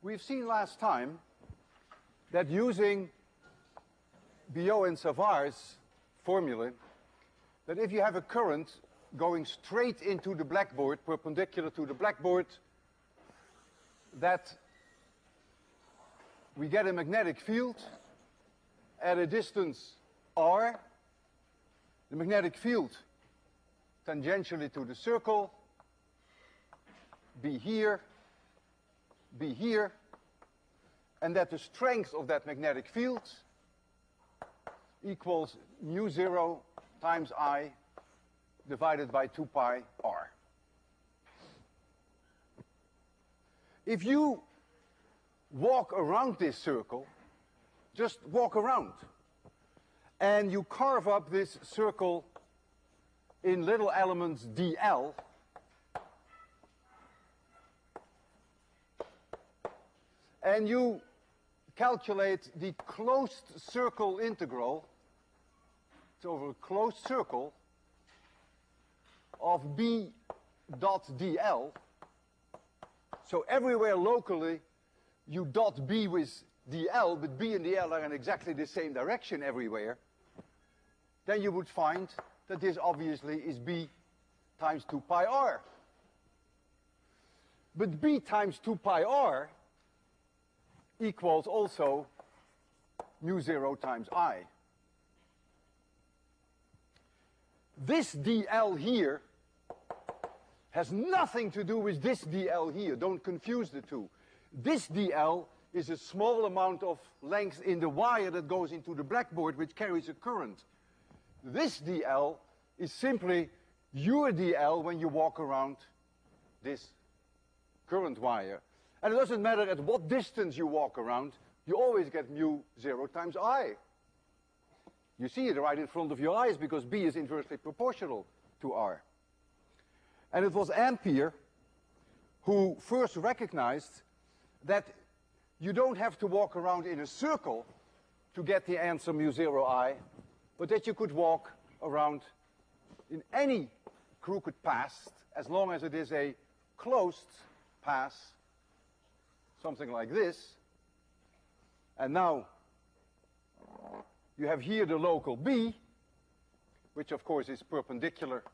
We've seen last time that using Biot and Savar's formula, that if you have a current going straight into the blackboard, perpendicular to the blackboard, that we get a magnetic field at a distance r. The magnetic field tangentially to the circle, be here, and that the strength of that magnetic field equals mu0 times I divided by 2 pi r. If you walk around this circle, just walk around, and you carve up this circle in little elements dl, and you calculate the closed circle integral, it's over a closed circle, of B dot dl. So everywhere locally you dot B with dl, but B and dl are in exactly the same direction everywhere, then you would find that this obviously is B times 2 pi r. But B times 2 pi r equals also mu0 times I. This dl here has nothing to do with this dl here. Don't confuse the two. This dl is a small amount of length in the wire that goes into the blackboard, which carries a current. This dl is simply your dl when you walk around this current wire. And it doesn't matter at what distance you walk around, you always get mu0 times I. You see it right in front of your eyes because B is inversely proportional to R. And it was Ampere who first recognized that you don't have to walk around in a circle to get the answer mu0I, but that you could walk around in any crooked path as long as it is a closed path, something like this. And now you have here the local B, which of course is perpendicular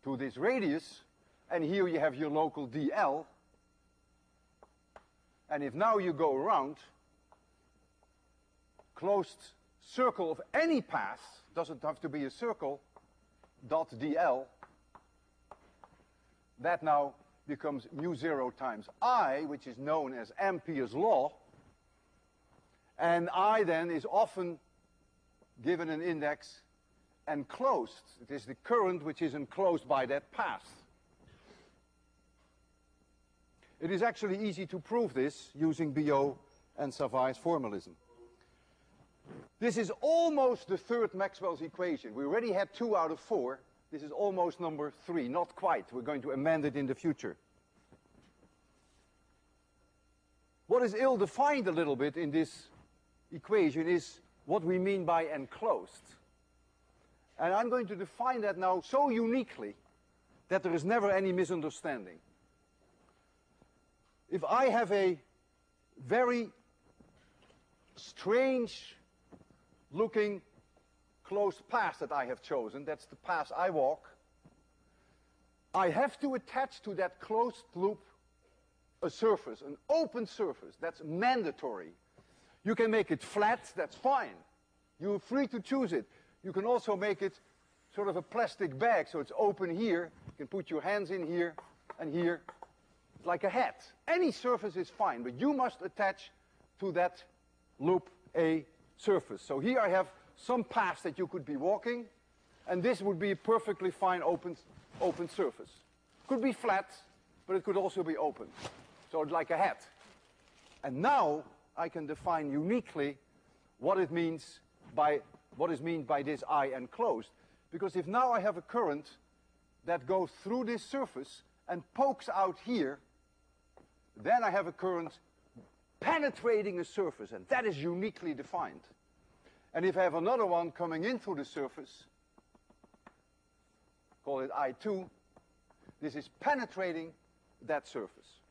to this radius, and here you have your local dl. And if now you go around, closed circle of any path, doesn't have to be a circle, dot dl, that now becomes mu0 times I, which is known as Ampere's law. And I then is often given an index enclosed. It is the current which is enclosed by that path. It is actually easy to prove this using Biot and Savar's formalism. This is almost the third Maxwell's equation. We already had 2 out of 4. This is almost number 3. Not quite. We're going to amend it in the future. What is ill-defined a little bit in this equation is what we mean by enclosed. And I'm going to define that now so uniquely that there is never any misunderstanding. If I have a very strange looking closed path that I have chosen, that's the path I walk, I have to attach to that closed loop a surface, an open surface. That's mandatory. You can make it flat, that's fine. You're free to choose it. You can also make it sort of a plastic bag, so it's open here. You can put your hands in here and here, like a hat. Any surface is fine, but you must attach to that loop a surface. So here I have some paths that you could be walking, and this would be a perfectly fine open surface. Could be flat, but it could also be open. So it's like a hat. And now I can define uniquely what it means by what is meant by this I enclosed. Because if now I have a current that goes through this surface and pokes out here, then I have a current penetrating a surface, and that is uniquely defined. And if I have another one coming in through the surface, call it I2, this is penetrating that surface.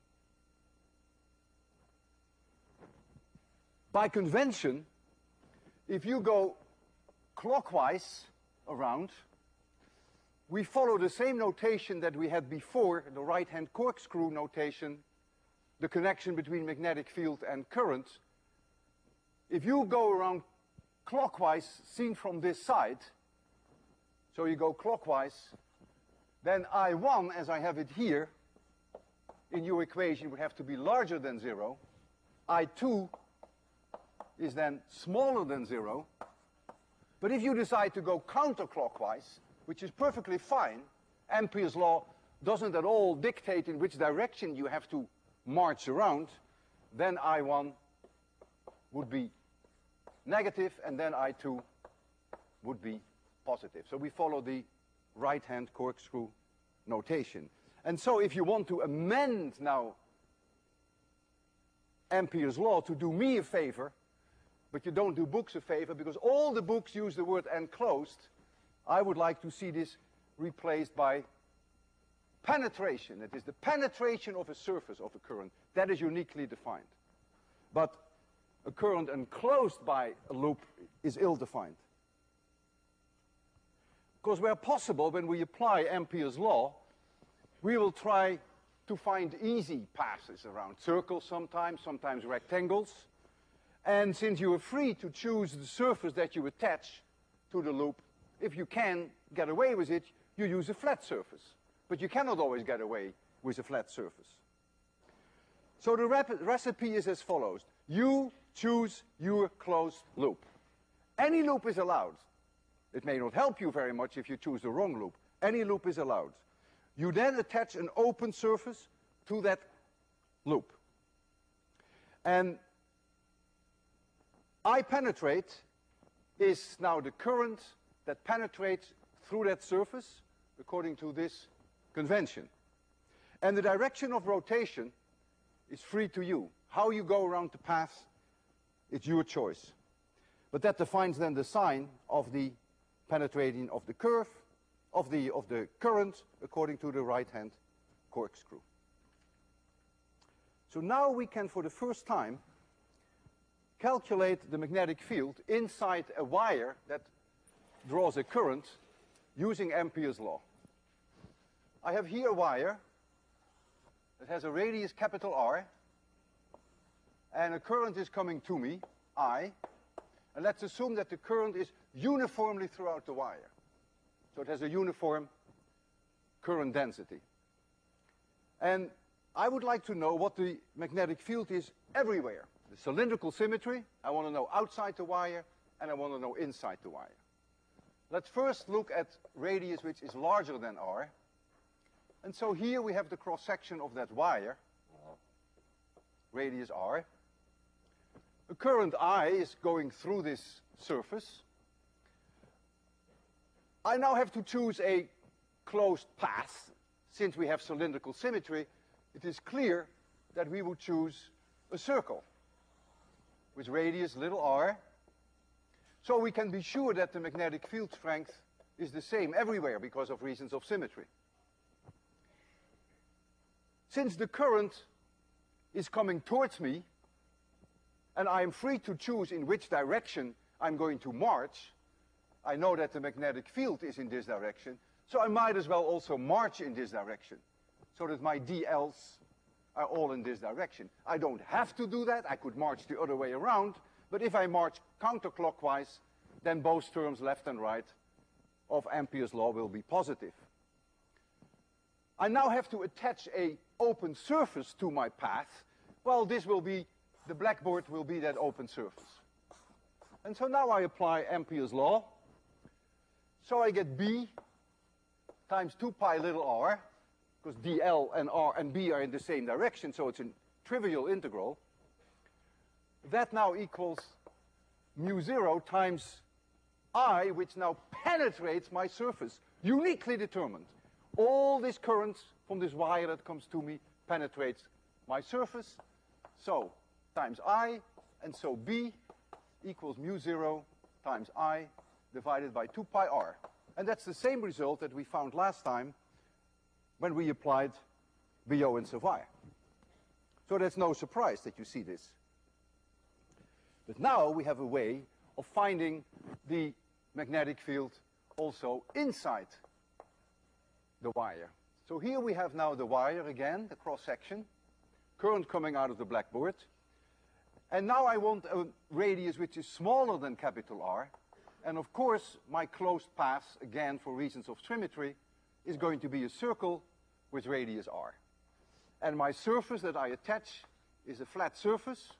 By convention, if you go clockwise around, we follow the same notation that we had before, the right-hand corkscrew notation, the connection between magnetic field and current. If you go around clockwise, seen from this side, so you go clockwise, then I1, as I have it here, in your equation would have to be larger than 0. I2 is then smaller than 0. But if you decide to go counterclockwise, which is perfectly fine, Ampere's law doesn't at all dictate in which direction you have to march around, then I1 would be negative, and then I2 would be positive. So we follow the right-hand corkscrew notation. And so if you want to amend now Ampere's law to do me a favor, but you don't do books a favor, because all the books use the word enclosed, I would like to see this replaced by penetration. It is the penetration of a surface of a current. That is uniquely defined. But a current enclosed by a loop is ill-defined. Because where possible, when we apply Ampere's law, we will try to find easy passes around circles sometimes rectangles. And since you are free to choose the surface that you attach to the loop, if you can get away with it, you use a flat surface. But you cannot always get away with a flat surface. So the recipe is as follows. You choose your closed loop. Any loop is allowed. It may not help you very much if you choose the wrong loop. Any loop is allowed. You then attach an open surface to that loop. And I penetrate is now the current that penetrates through that surface according to this convention. And the direction of rotation is free to you. How you go around the path, it's your choice. But that defines then the sign of the penetrating of the curve, of the current, according to the right-hand corkscrew. So now we can, for the first time, calculate the magnetic field inside a wire that draws a current using Ampere's law. I have here a wire that has a radius capital R, and a current is coming to me, I, and let's assume that the current is uniformly throughout the wire. So it has a uniform current density. And I would like to know what the magnetic field is everywhere. The cylindrical symmetry, I want to know outside the wire, and I want to know inside the wire. Let's first look at radius which is larger than R. And so here we have the cross-section of that wire, radius R. A current I is going through this surface. I now have to choose a closed path. Since we have cylindrical symmetry, it is clear that we would choose a circle with radius little r. So we can be sure that the magnetic field strength is the same everywhere because of reasons of symmetry. Since the current is coming towards me, and I am free to choose in which direction I'm going to march, I know that the magnetic field is in this direction, so I might as well also march in this direction, so that my dLs are all in this direction. I don't have to do that. I could march the other way around, but if I march counterclockwise, then both terms left and right of Ampere's law will be positive. I now have to attach an open surface to my path. Well, this will be, the blackboard will be that open surface. And so now I apply Ampere's law. So I get B times 2 pi little r, because dl and r and b are in the same direction, so it's a trivial integral. That now equals mu 0 times I, which now penetrates my surface, uniquely determined. All this current from this wire that comes to me penetrates my surface. So times I, and so B equals mu 0 times I divided by 2 pi r. And that's the same result that we found last time when we applied Biot and Savart. So that's no surprise that you see this. But now we have a way of finding the magnetic field also inside the wire. So here we have now the wire again, the cross-section, current coming out of the blackboard. And now I want a radius which is smaller than capital R. And of course, my closed path, again for reasons of symmetry, is going to be a circle with radius R. And my surface that I attach is a flat surface.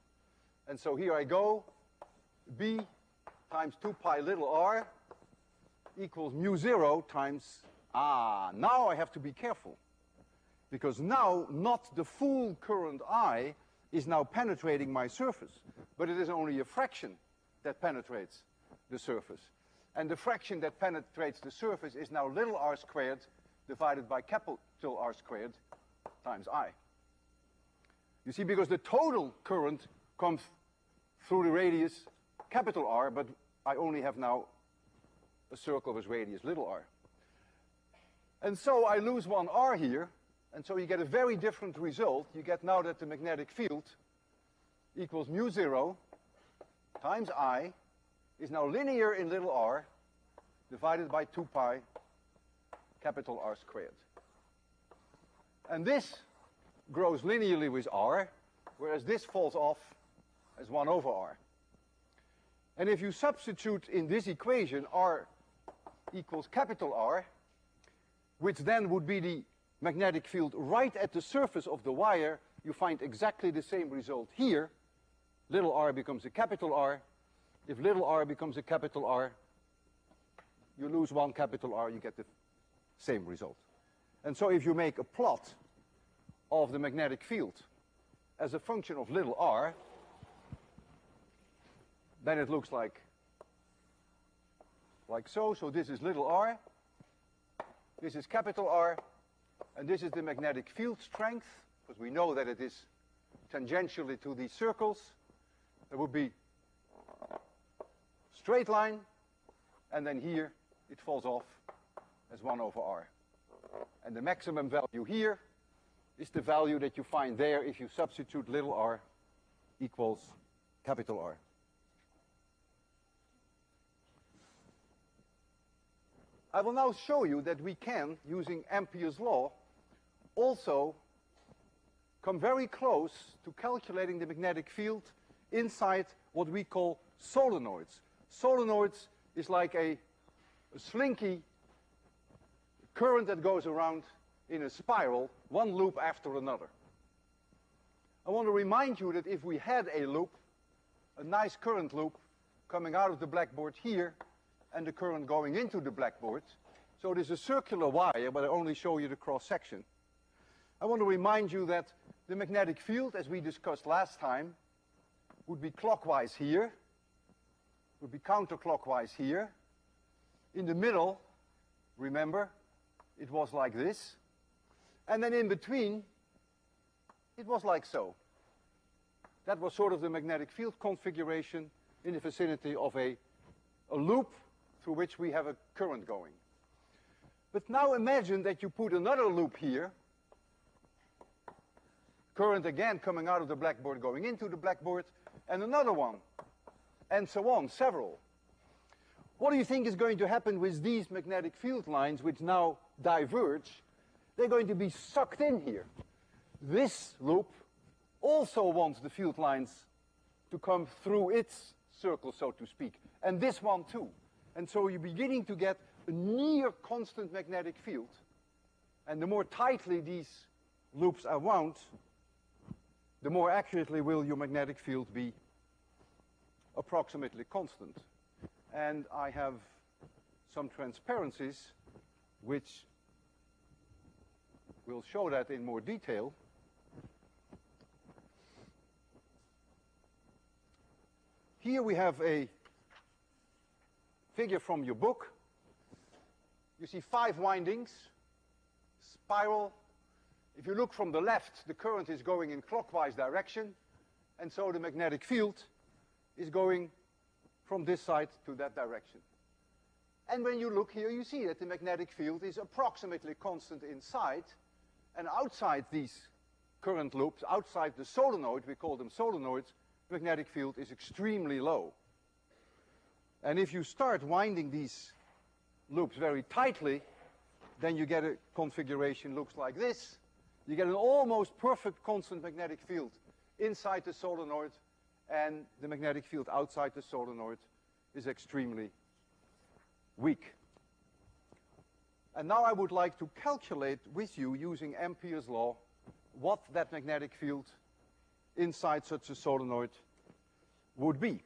And so here I go, B times 2 pi little r equals mu 0 times, now I have to be careful. Because now not the full current I is now penetrating my surface, but it is only a fraction that penetrates the surface. And the fraction that penetrates the surface is now little r squared divided by capital R squared times I. You see, because the total current comes through the radius capital R, but I only have now a circle with radius little r. And so I lose one r here, and so you get a very different result. You get now that the magnetic field equals mu 0 times I is now linear in little r divided by 2 pi capital R squared. And this grows linearly with r, whereas this falls off as 1 over r. And if you substitute in this equation r equals capital R, which then would be the magnetic field right at the surface of the wire, you find exactly the same result here. Little r becomes a capital R. If little r becomes a capital R, you lose one capital R, you get the same result. And so if you make a plot of the magnetic field as a function of little r, then it looks like so. So this is little r, this is capital R, and this is the magnetic field strength, because we know that it is tangentially to these circles. There would be straight line, and then here it falls off as 1 over r. And the maximum value here is the value that you find there if you substitute little r equals capital R. I will now show you that we can, using Ampere's law, also come very close to calculating the magnetic field inside what we call solenoids. Solenoids is like a slinky current that goes around in a spiral, one loop after another. I want to remind you that if we had a loop, a nice current loop coming out of the blackboard here, and the current going into the blackboard, so it is a circular wire, but I only show you the cross-section. I want to remind you that the magnetic field, as we discussed last time, would be clockwise here, would be counterclockwise here. In the middle, remember, it was like this. And then in between, it was like so. That was sort of the magnetic field configuration in the vicinity of a loop through which we have a current going. But now imagine that you put another loop here, current again coming out of the blackboard going into the blackboard, and another one, and so on, several. What do you think is going to happen with these magnetic field lines which now diverge? They're going to be sucked in here. This loop also wants the field lines to come through its circle, so to speak, and this one too. And so you're beginning to get a near constant magnetic field. And the more tightly these loops are wound, the more accurately will your magnetic field be approximately constant. And I have some transparencies which will show that in more detail. Here we have a figure from your book. You see 5 windings, spiral. If you look from the left, the current is going in clockwise direction, and so the magnetic field is going from this side to that direction. And when you look here, you see that the magnetic field is approximately constant inside, and outside these current loops, outside the solenoid, we call them solenoids, magnetic field is extremely low. And if you start winding these loops very tightly, then you get a configuration looks like this. You get an almost perfect constant magnetic field inside the solenoid, and the magnetic field outside the solenoid is extremely weak. And now I would like to calculate with you, using Ampere's law, what that magnetic field inside such a solenoid would be.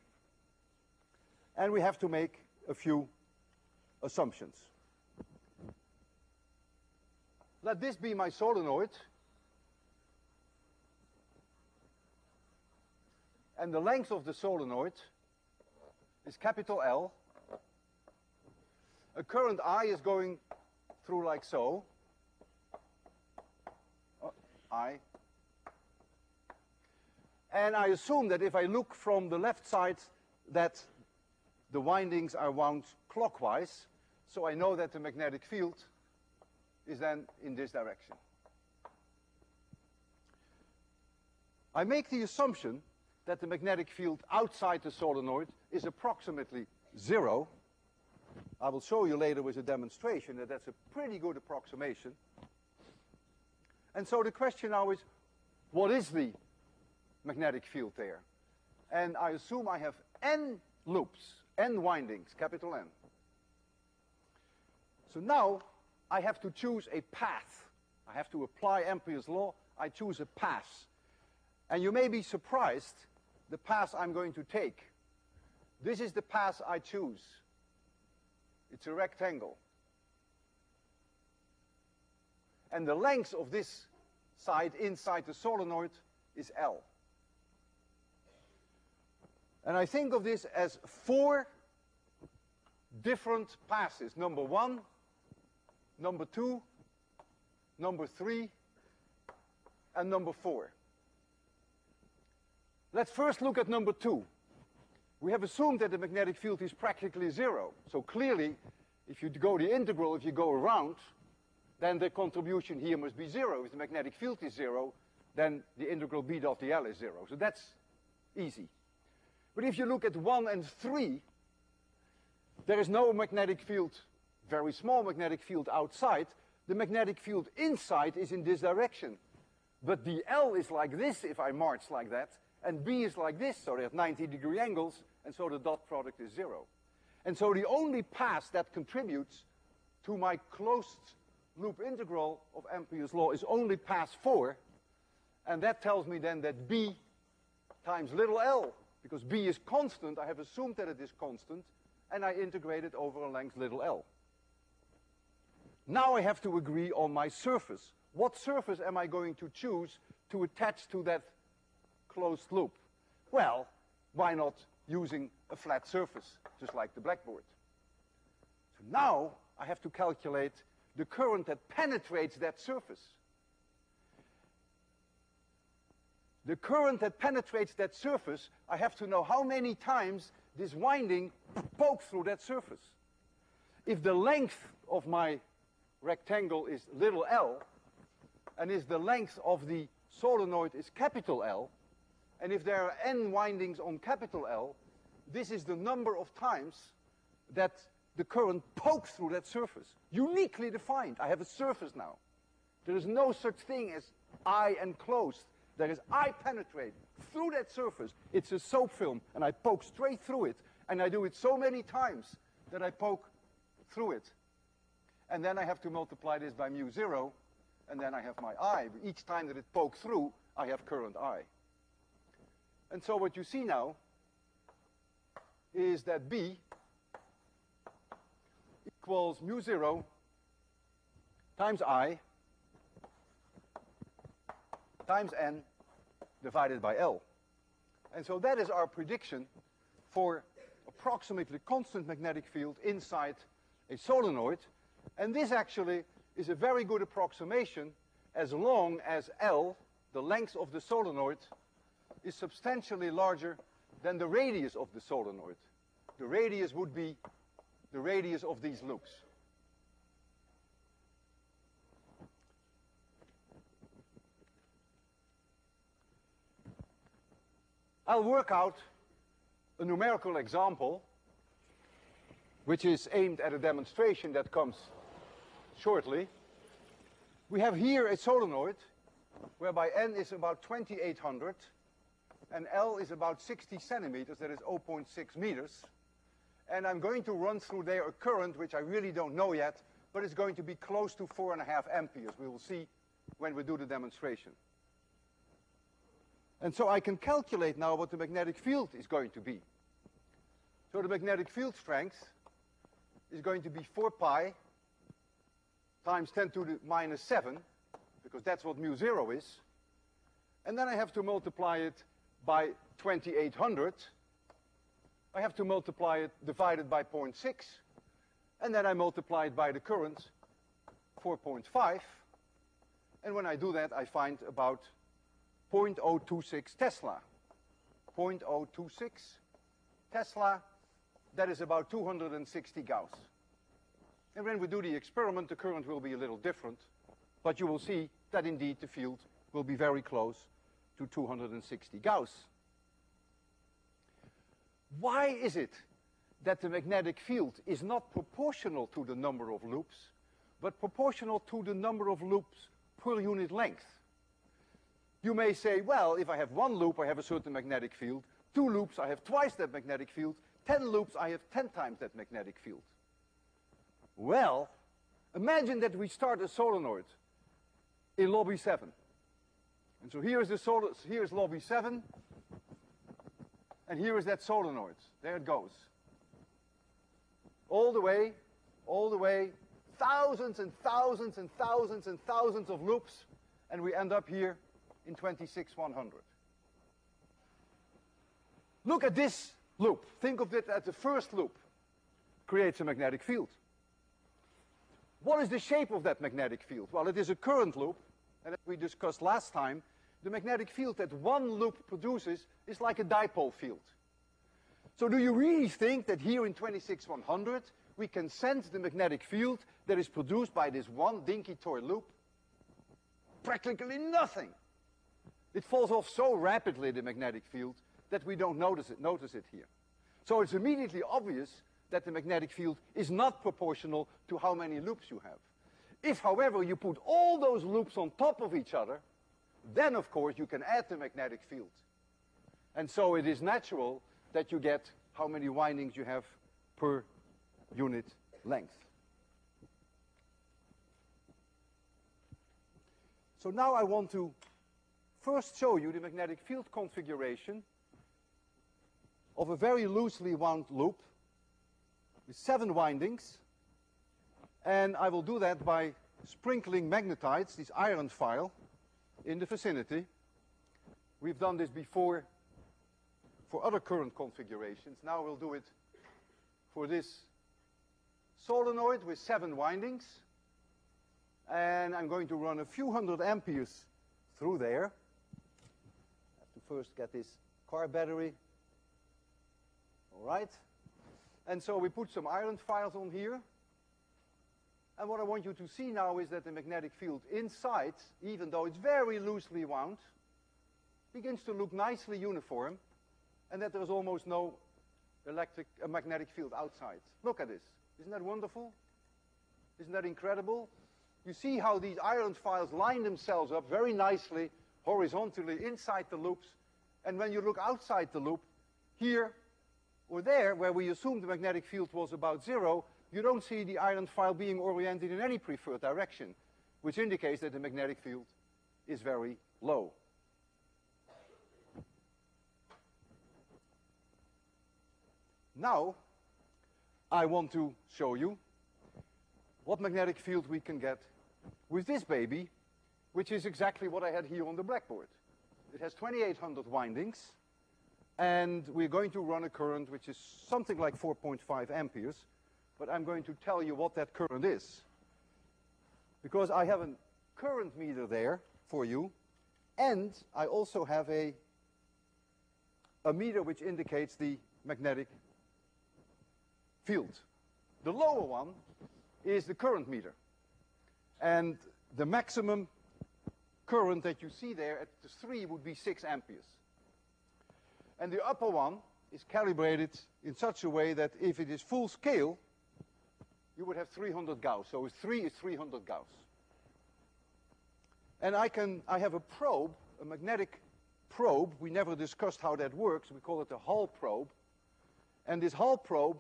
And we have to make a few assumptions. Let this be my solenoid. And the length of the solenoid is capital L. A current I is going through like so. I. And I assume that if I look from the left side, that the windings are wound clockwise. So I know that the magnetic field is then in this direction. I make the assumption that the magnetic field outside the solenoid is approximately 0. I will show you later with a demonstration that that's a pretty good approximation. And so the question now is, what is the magnetic field there? And I assume I have n loops, n windings, capital N. So now I have to choose a path. I have to apply Ampere's law. I choose a path. And you may be surprised the path I'm going to take. This is the path I choose. It's a rectangle. And the length of this side inside the solenoid is L. And I think of this as 4 different passes. Number 1, number 2, number 3, and number 4. Let's first look at number 2. We have assumed that the magnetic field is practically 0. So clearly, if you go the integral, if you go around, then the contribution here must be 0. If the magnetic field is 0, then the integral B dot dl is 0. So that's easy. But if you look at 1 and 3, there is no magnetic field, very small magnetic field outside. The magnetic field inside is in this direction. But dl is like this if I march like that, and B is like this, so they have 90-degree angles, and so the dot product is 0. And so the only path that contributes to my closed loop integral of Ampere's law is only path 4, and that tells me then that B times little l, because B is constant, I have assumed that it is constant, and I integrate it over a length little l. Now I have to agree on my surface. What surface am I going to choose to attach to that closed loop? Well, why not using a flat surface, just like the blackboard? So now I have to calculate the current that penetrates that surface. The current that penetrates that surface, I have to know how many times this winding pokes through that surface. If the length of my rectangle is little l, and if the length of the solenoid is capital L, and if there are n windings on capital L, this is the number of times that the current pokes through that surface. Uniquely defined. I have a surface now. There is no such thing as I enclosed. There is I penetrate through that surface. It's a soap film, and I poke straight through it, and I do it so many times that I poke through it. And then I have to multiply this by mu 0, and then I have my I. Each time that it pokes through, I have current I. And so what you see now is that B equals mu 0 times I times N divided by L. And so that is our prediction for approximately constant magnetic field inside a solenoid. And this actually is a very good approximation as long as L, the length of the solenoid, is substantially larger than the radius of the solenoid. The radius would be the radius of these loops. I'll work out a numerical example which is aimed at a demonstration that comes shortly. We have here a solenoid whereby n is about 2800 and L is about 60 centimeters, that is 0.6 meters. And I'm going to run through there a current which I really don't know yet, but it's going to be close to 4.5 amperes. We will see when we do the demonstration. And so I can calculate now what the magnetic field is going to be. So the magnetic field strength is going to be 4 pi times 10 to the minus 7, because that's what mu 0 is. And then I have to multiply it by 2800. I have to multiply it divided by 0.6. And then I multiply it by the current, 4.5. And when I do that, I find about 0.026 Tesla. 0.026 Tesla, that is about 260 Gauss. And when we do the experiment, the current will be a little different, but you will see that indeed the field will be very close to 260 Gauss. Why is it that the magnetic field is not proportional to the number of loops, but proportional to the number of loops per unit length? You may say, well, if I have 1 loop, I have a certain magnetic field. 2 loops, I have twice that magnetic field. 10 loops, I have 10 times that magnetic field. Well, imagine that we start a solenoid in lobby 7. And so here is lobby 7, and here is that solenoid. There it goes. All the way, thousands and thousands and thousands and thousands of loops, and we end up here in 26,100. Look at this loop. Think of it as the first loop. Creates a magnetic field. What is the shape of that magnetic field? Well, it is a current loop, and as we discussed last time, the magnetic field that 1 loop produces is like a dipole field. So do you really think that here in 26,100 we can sense the magnetic field that is produced by this one dinky toy loop? Practically nothing. It falls off so rapidly, the magnetic field, that we don't notice it here. So it's immediately obvious that the magnetic field is not proportional to how many loops you have. If, however, you put all those loops on top of each other, then, of course, you can add the magnetic field. And so it is natural that you get how many windings you have per unit length. So now I want to first show you the magnetic field configuration of a very loosely wound loop with 7 windings. And I will do that by sprinkling magnetites, this iron file, in the vicinity. We've done this before for other current configurations. Now we'll do it for this solenoid with 7 windings. And I'm going to run a few hundred amperes through there. I have to first get this car battery. All right. And so we put some iron files on here. And what I want you to see now is that the magnetic field inside, even though it's very loosely wound, begins to look nicely uniform, and that there's almost no magnetic field outside. Look at this. Isn't that wonderful? Isn't that incredible? You see how these iron files line themselves up very nicely, horizontally, inside the loops. And when you look outside the loop, here or there, where we assumed the magnetic field was about 0, you don't see the iron file being oriented in any preferred direction, which indicates that the magnetic field is very low. Now, I want to show you what magnetic field we can get with this baby, which is exactly what I had here on the blackboard. It has 2,800 windings, and we're going to run a current which is something like 4.5 amperes, but I'm going to tell you what that current is. Because I have a current meter there for you, and I also have a meter which indicates the magnetic field. The lower one is the current meter. And the maximum current that you see there at the 3 would be 6 amperes. And the upper one is calibrated in such a way that if it is full scale, you would have 300 Gauss. So 3 is 300 Gauss. And I have a probe, a magnetic probe. We never discussed how that works. We call it a Hall probe. And this Hall probe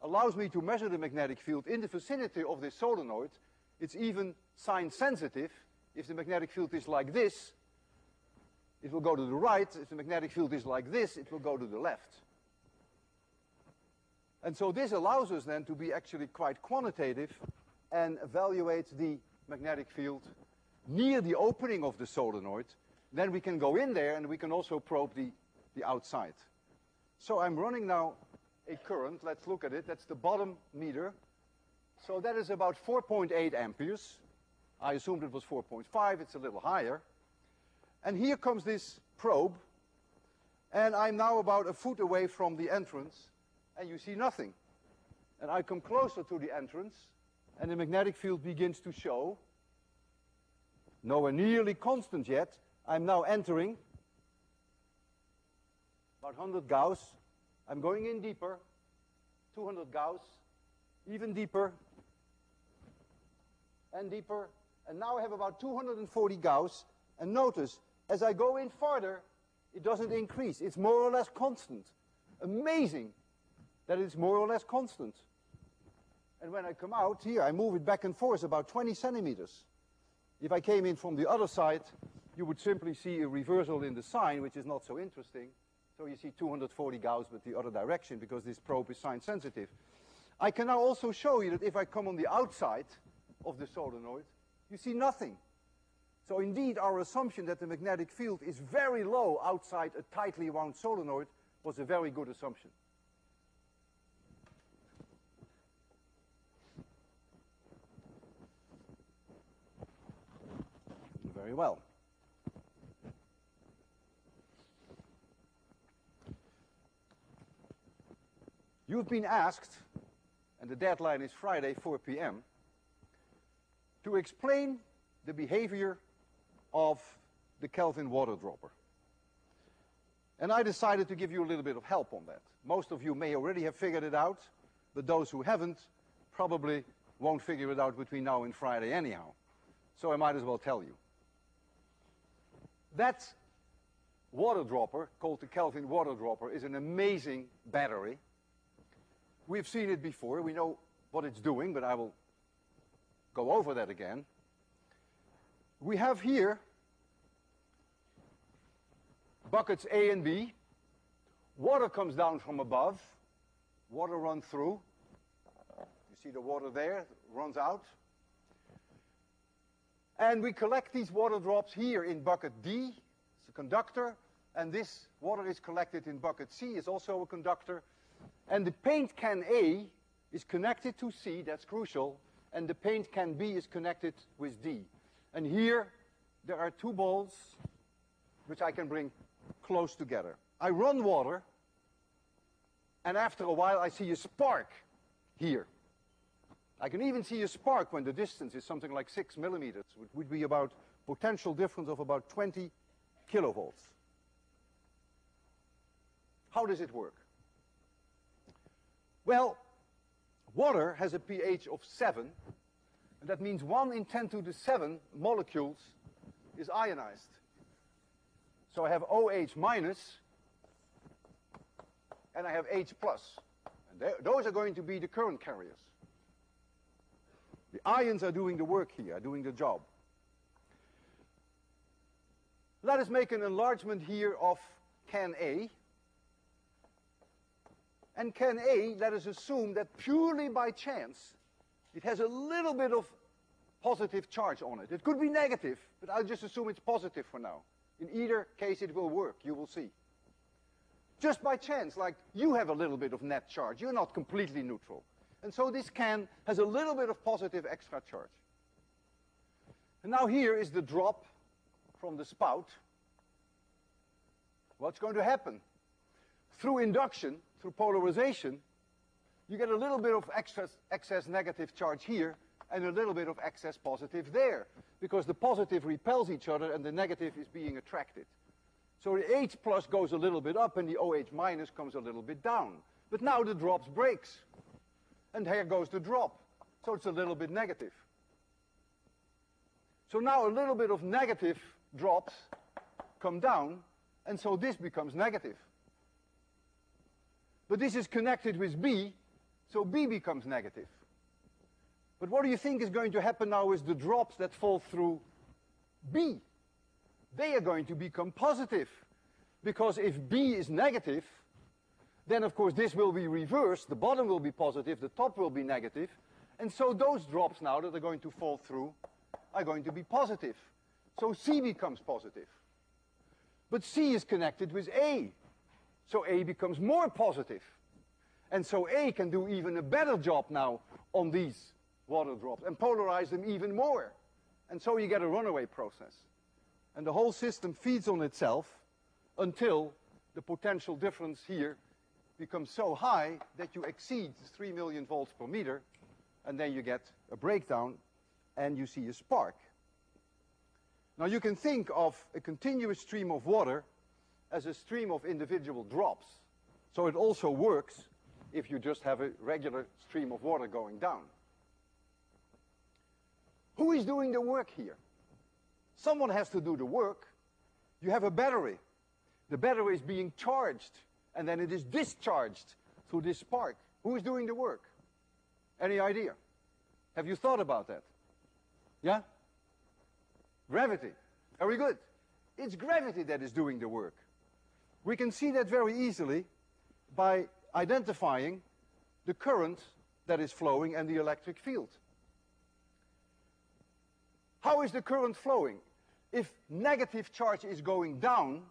allows me to measure the magnetic field in the vicinity of this solenoid. It's even sign sensitive. If the magnetic field is like this, it will go to the right. If the magnetic field is like this, it will go to the left. And so this allows us then to be actually quite quantitative and evaluate the magnetic field near the opening of the solenoid. Then we can go in there and we can also probe the outside. So I'm running now a current. Let's look at it. That's the bottom meter. So that is about 4.8 amperes. I assumed it was 4.5. It's a little higher. And here comes this probe. And I'm now about a foot away from the entrance. And you see nothing. And I come closer to the entrance. And the magnetic field begins to show. Nowhere nearly constant yet. I'm now entering. About 100 Gauss. I'm going in deeper. 200 Gauss. Even deeper. And deeper. And now I have about 240 Gauss. And notice, as I go in farther, it doesn't increase. It's more or less constant. Amazing that it's more or less constant. And when I come out here, I move it back and forth about 20 centimeters. If I came in from the other side, you would simply see a reversal in the sign, which is not so interesting. So you see 240 Gauss but the other direction because this probe is sign sensitive. I can now also show you that if I come on the outside of the solenoid, you see nothing. So indeed, our assumption that the magnetic field is very low outside a tightly wound solenoid was a very good assumption. Very well. You've been asked, and the deadline is Friday, 4 p.m., to explain the behavior of the Kelvin water dropper. And I decided to give you a little bit of help on that. Most of you may already have figured it out, but those who haven't probably won't figure it out between now and Friday anyhow. So I might as well tell you. That water dropper, called the Kelvin water dropper, is an amazing battery. We've seen it before. We know what it's doing, but I will go over that again. We have here buckets A and B. Water comes down from above. Water runs through. You see the water there, runs out. And we collect these water drops here in bucket D. It's a conductor. And this water is collected in bucket C, is also a conductor. And the paint can A is connected to C, that's crucial. And the paint can B is connected with D. And here there are two balls which I can bring close together. I run water, and after a while I see a spark here. I can even see a spark when the distance is something like 6 millimeters, which would be about potential difference of about 20 kilovolts. How does it work? Well, water has a pH of 7, and that means 1 in 10 to the 7 molecules is ionized. So I have OH minus, and I have H plus. And those are going to be the current carriers. The ions are doing the work here, are doing the job. Let us make an enlargement here of can A. And can A, let us assume that purely by chance, it has a little bit of positive charge on it. It could be negative, but I'll just assume it's positive for now. In either case, it will work, you will see. Just by chance, like you have a little bit of net charge. You're not completely neutral. And so this can has a little bit of positive extra charge. And now here is the drop from the spout. What's going to happen? Through induction, through polarization, you get a little bit of excess negative charge here and a little bit of excess positive there, because the positive repels each other and the negative is being attracted. So the H plus goes a little bit up and the OH minus comes a little bit down. But now the drops breaks. And here goes the drop. So it's a little bit negative. So now a little bit of negative drops come down, and so this becomes negative. But this is connected with B, so B becomes negative. But what do you think is going to happen now with the drops that fall through B? They are going to become positive. Because if B is negative, then of course this will be reversed. The bottom will be positive, the top will be negative. And so those drops now that are going to fall through are going to be positive. So C becomes positive. But C is connected with A. So A becomes more positive. And so A can do even a better job now on these water drops and polarize them even more. And so you get a runaway process. And the whole system feeds on itself until the potential difference here becomes so high that you exceed 3 million volts per meter, and then you get a breakdown and you see a spark. Now you can think of a continuous stream of water as a stream of individual drops. So it also works if you just have a regular stream of water going down. Who is doing the work here? Someone has to do the work. You have a battery. The battery is being charged, and then it is discharged through this spark. Who is doing the work? Any idea? Have you thought about that? Yeah? Gravity. Very good. It's gravity that is doing the work. We can see that very easily by identifying the current that is flowing and the electric field. How is the current flowing? If negative charge is going down,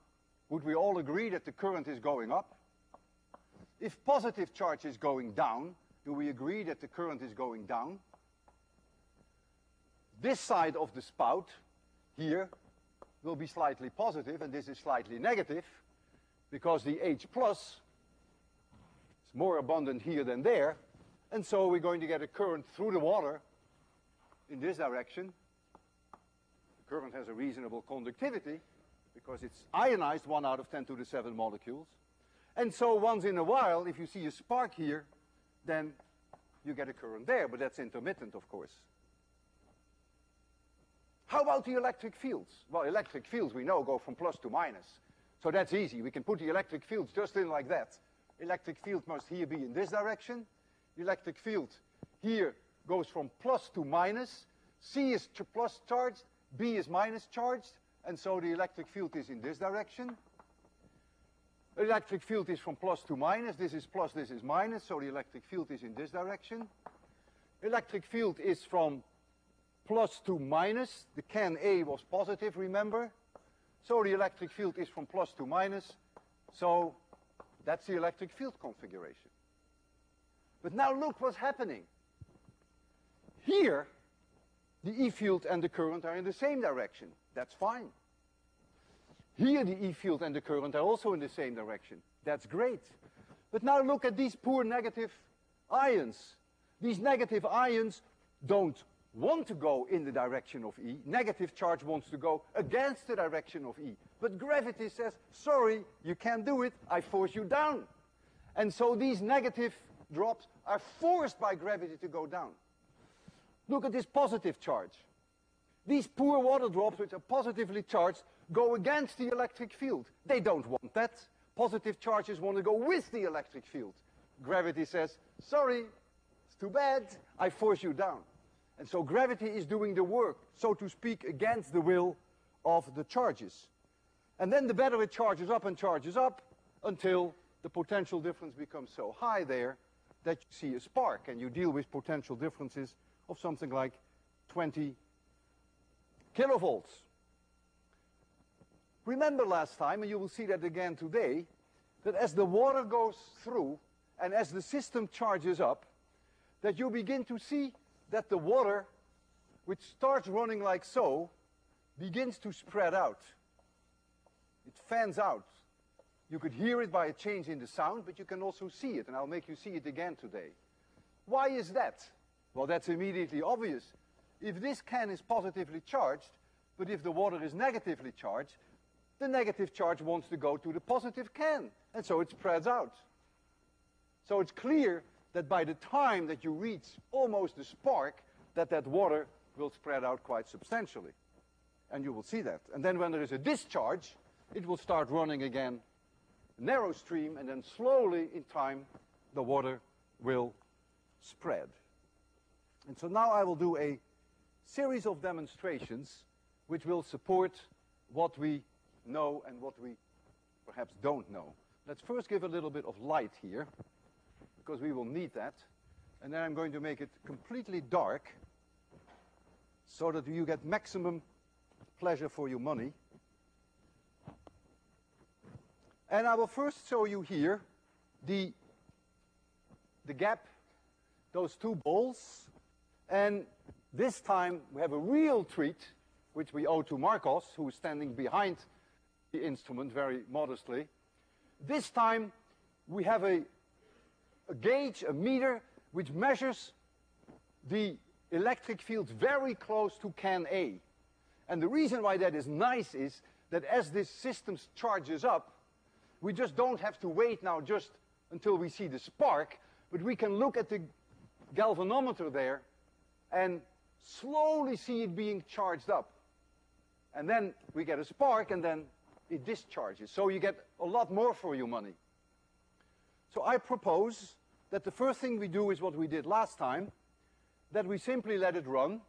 would we all agree that the current is going up? If positive charge is going down, do we agree that the current is going down? This side of the spout here will be slightly positive, and this is slightly negative, because the H plus is more abundant here than there, and so we're going to get a current through the water in this direction. The current has a reasonable conductivity, because it's ionized 1 out of 10 to the 7 molecules. And so once in a while, if you see a spark here, then you get a current there, but that's intermittent, of course. How about the electric fields? Well, electric fields, we know, go from plus to minus. So that's easy. We can put the electric fields just in like that. Electric field must here be in this direction. The electric field here goes from plus to minus. C is plus charged, B is minus charged, and so the electric field is in this direction. Electric field is from plus to minus. This is plus, this is minus, so the electric field is in this direction. Electric field is from plus to minus. The can A was positive, remember? So the electric field is from plus to minus. So that's the electric field configuration. But now look what's happening. Here, the E field and the current are in the same direction. That's fine. Here the E field and the current are also in the same direction. That's great. But now look at these poor negative ions. These negative ions don't want to go in the direction of E. Negative charge wants to go against the direction of E. But gravity says, sorry, you can't do it, I force you down. And so these negative drops are forced by gravity to go down. Look at this positive charge. These poor water drops, which are positively charged, go against the electric field. They don't want that. Positive charges want to go with the electric field. Gravity says, sorry, it's too bad, I force you down. And so gravity is doing the work, so to speak, against the will of the charges. And then the battery charges up and charges up until the potential difference becomes so high there that you see a spark, and you deal with potential differences of something like 20 kilovolts. Remember last time, and you will see that again today, that as the water goes through and as the system charges up, that you begin to see that the water, which starts running like so, begins to spread out. It fans out. You could hear it by a change in the sound, but you can also see it, and I'll make you see it again today. Why is that? Well, that's immediately obvious. If this can is positively charged, but if the water is negatively charged, the negative charge wants to go to the positive can, and so it spreads out. So it's clear that by the time that you reach almost the spark, that water will spread out quite substantially. And you will see that. And then when there is a discharge, it will start running again, narrow stream, and then slowly in time, the water will spread. And so now I will do a series of demonstrations which will support what we know and what we perhaps don't know. Let's first give a little bit of light here, because we will need that. And then I'm going to make it completely dark so that you get maximum pleasure for your money. And I will first show you here the gap, those two balls. And this time we have a real treat, which we owe to Marcos, who is standing behind the instrument very modestly. This time we have a gauge, a meter, which measures the electric field very close to can A. And the reason why that is nice is that as this system charges up, we just don't have to wait now just until we see the spark, but we can look at the galvanometer there and slowly see it being charged up. And then we get a spark, and then it discharges. So you get a lot more for your money. So I propose that the first thing we do is what we did last time, that we simply let it run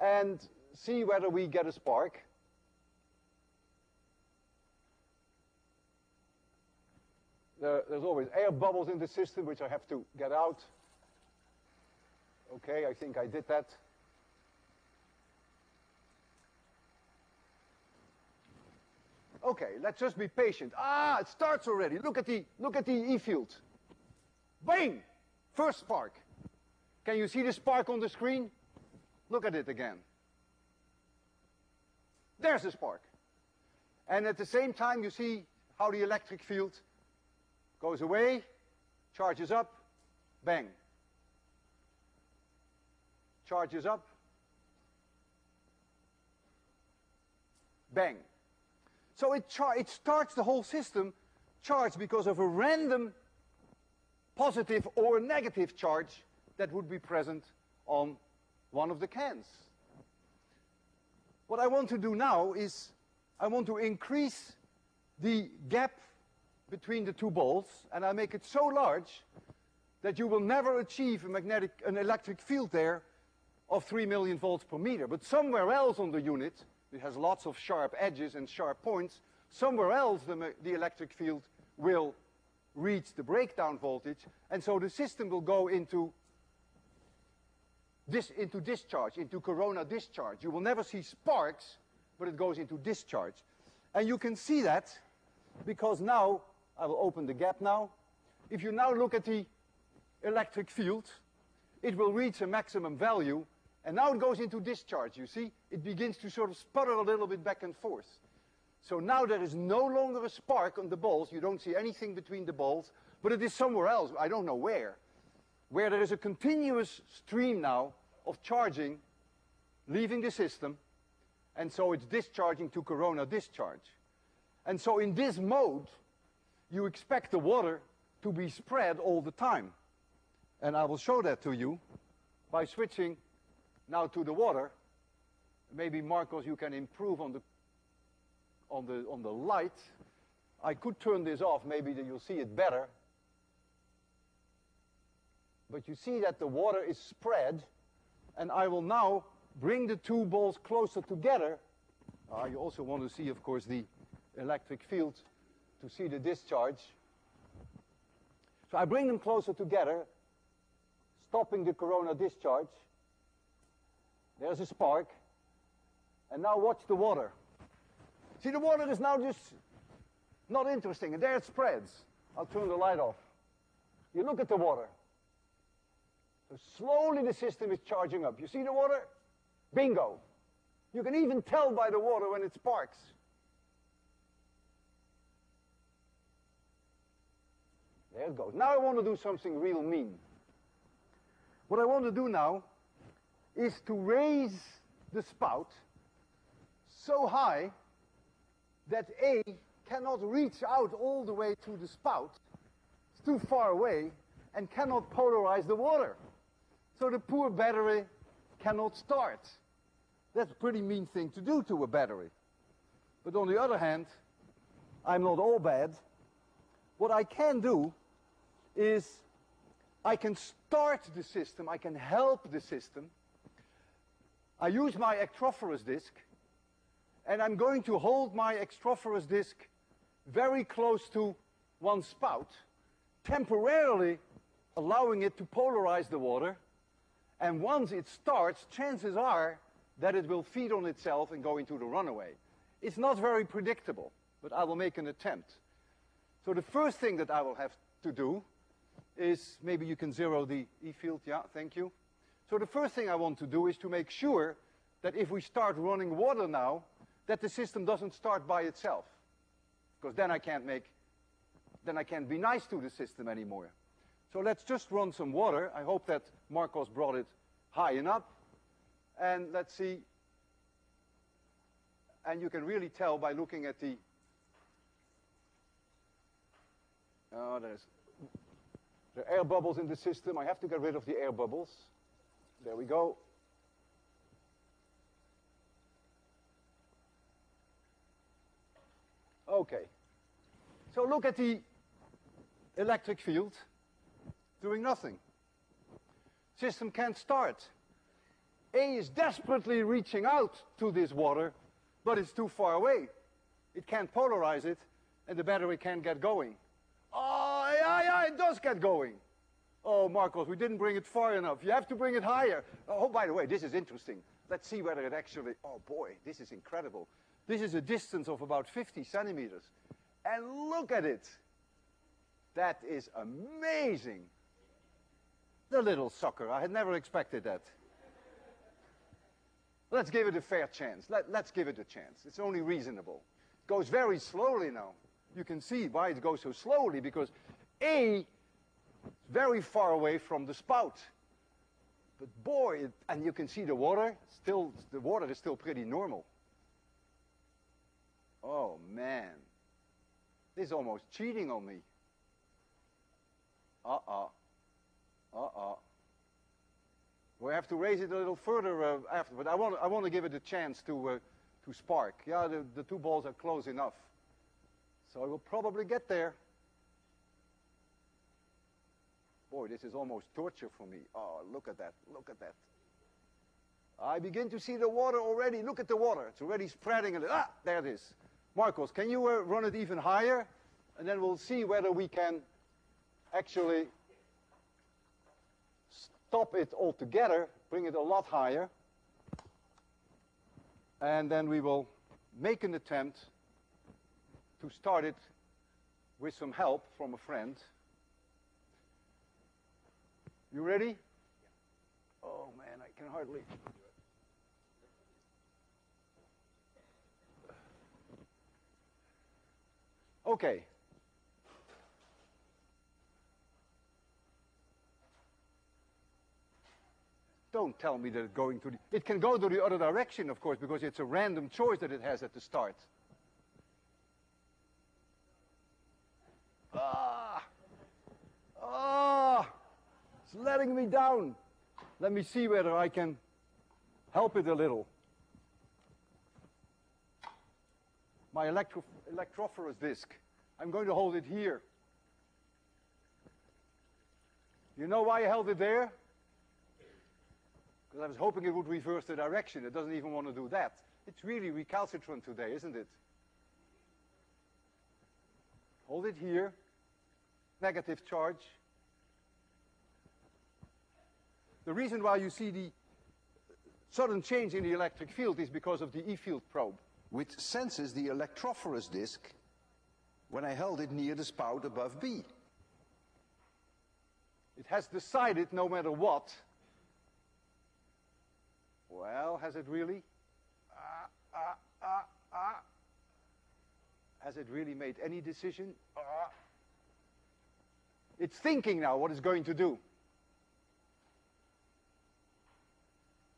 and see whether we get a spark. There's always air bubbles in the system, which I have to get out. Okay, I think I did that. Okay, let's just be patient. Ah, it starts already. Look at the E field. Bang! First spark. Can you see the spark on the screen? Look at it again. There's the spark. And at the same time, you see how the electric field goes away, charges up, bang. Charges up, bang. So it starts the whole system charged because of a random positive or negative charge that would be present on one of the cans. What I want to do now is I want to increase the gap between the two balls, and I make it so large that you will never achieve an electric field there of 3 million volts per meter. But somewhere else on the unit, it has lots of sharp edges and sharp points, somewhere else the electric field will reach the breakdown voltage, and so the system will go into discharge, into corona discharge. You will never see sparks, but it goes into discharge. And you can see that because now, I will open the gap now. If you now look at the electric field, it will reach a maximum value, and now it goes into discharge, you see? It begins to sort of sputter a little bit back and forth. So now there is no longer a spark on the balls. You don't see anything between the balls, but it is somewhere else, I don't know where there is a continuous stream now of charging leaving the system, and so it's discharging to corona discharge. And so in this mode, you expect the water to be spread all the time. And I will show that to you by switching now to the water. Maybe, Marcos, you can improve on the light. I could turn this off, maybe that you'll see it better. But you see that the water is spread, and I will now bring the two balls closer together. You also want to see, of course, the electric field to see the discharge. So I bring them closer together, stopping the corona discharge. There's a spark. And now watch the water. See, the water is now just not interesting, and there it spreads. I'll turn the light off. You look at the water. So slowly the system is charging up. You see the water? Bingo. You can even tell by the water when it sparks. There it goes. Now I want to do something real mean. What I want to do now is to raise the spout so high that A cannot reach out all the way to the spout. It's too far away and cannot polarize the water. So the poor battery cannot start. That's a pretty mean thing to do to a battery. But on the other hand, I'm not all bad. What I can do is I can start the system, I can help the system. I use my extrophorus disk, and I'm going to hold my extrophorus disk very close to one spout, temporarily allowing it to polarize the water. And once it starts, chances are that it will feed on itself and go into the runaway. It's not very predictable, but I will make an attempt. So the first thing that I will have to do is, maybe you can zero the E field, yeah, thank you. So the first thing I want to do is to make sure that if we start running water now, that the system doesn't start by itself. Because then I can't be nice to the system anymore. So let's just run some water. I hope that Marcos brought it high enough. And let's see. And you can really tell by looking at the, there are air bubbles in the system. I have to get rid of the air bubbles. There we go. Okay. So look at the electric field doing nothing. System can't start. A is desperately reaching out to this water, but it's too far away. It can't polarize it, and the battery can't get going. Oh, yeah, it does get going. Oh, Marcos, we didn't bring it far enough. You have to bring it higher. Oh, by the way, this is interesting. Let's see whether it actually, oh boy, this is incredible. This is a distance of about 50 centimeters. And look at it. That is amazing. The little sucker, I had never expected that. Let's give it a fair chance. Let's give it a chance. It's only reasonable. It goes very slowly now. You can see why it goes so slowly, because A is very far away from the spout. But boy, and you can see the water is still pretty normal. Oh man, this is almost cheating on me. We have to raise it a little further after, but I want to give it a chance to spark. Yeah, the two balls are close enough. So I will probably get there. Boy, this is almost torture for me. Oh, look at that, look at that. I begin to see the water already. Look at the water, it's already spreading a little. Ah, there it is. Marcos, can you run it even higher? And then we'll see whether we can actually stop it altogether, bring it a lot higher. And then we will make an attempt to start it with some help from a friend. You ready? Oh man, I can hardly. Okay. Don't tell me that it's going to the... It can go to the other direction, of course, because it's a random choice that it has at the start. It's letting me down. Let me see whether I can help it a little. My electrophorus disk. I'm going to hold it here. You know why I held it there? Because I was hoping it would reverse the direction. It doesn't even want to do that. It's really recalcitrant today, isn't it? Hold it here. Negative charge. The reason why you see the sudden change in the electric field is because of the E-field probe, which senses the electrophorus disk when I held it near the spout above B. It has decided, no matter what. Well, has it really? Has it really made any decision? It's thinking now what it's going to do.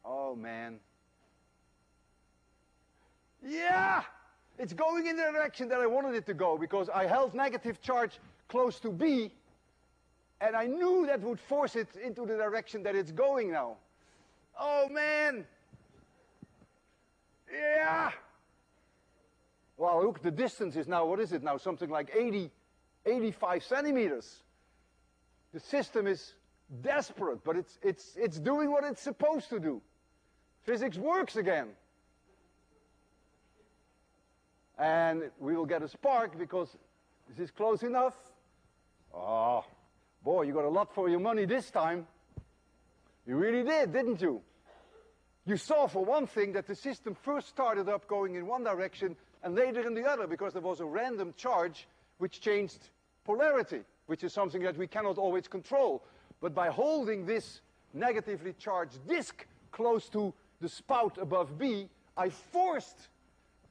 Oh, man. Yeah! It's going in the direction that I wanted it to go because I held negative charge close to B, and I knew that would force it into the direction that it's going now. Oh man! Yeah! Well, look, the distance is now, what is it now? Something like 85 centimeters. The system is desperate, but it's doing what it's supposed to do. Physics works again. And we will get a spark because this is close enough. Oh, boy, you got a lot for your money this time. You really did, didn't you? You saw, for one thing, that the system first started up going in one direction and later in the other because there was a random charge which changed polarity, which is something that we cannot always control. But by holding this negatively charged disk close to the spout above B, I forced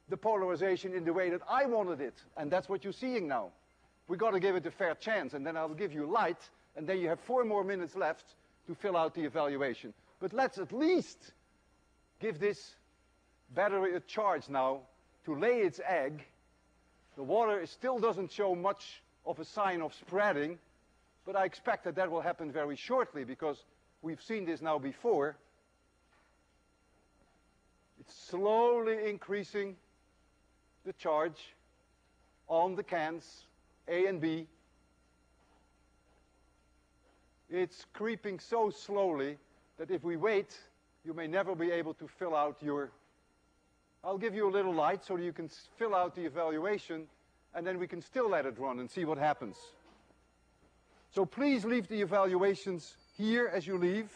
the polarization in the way that I wanted it. And that's what you're seeing now. We've got to give it a fair chance, and then I'll give you light, and then you have 4 more minutes left to fill out the evaluation. But let's at least give this battery a charge now to lay its egg. The water still doesn't show much of a sign of spreading, but I expect that that will happen very shortly because we've seen this now before. It's slowly increasing the charge on the cans, A and B. It's creeping so slowly that if we wait, you may never be able to fill out your... I'll give you a little light so that you can fill out the evaluation, and then we can still let it run and see what happens. So please leave the evaluations here as you leave.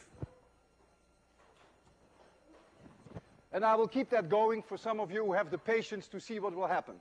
And I will keep that going for some of you who have the patience to see what will happen.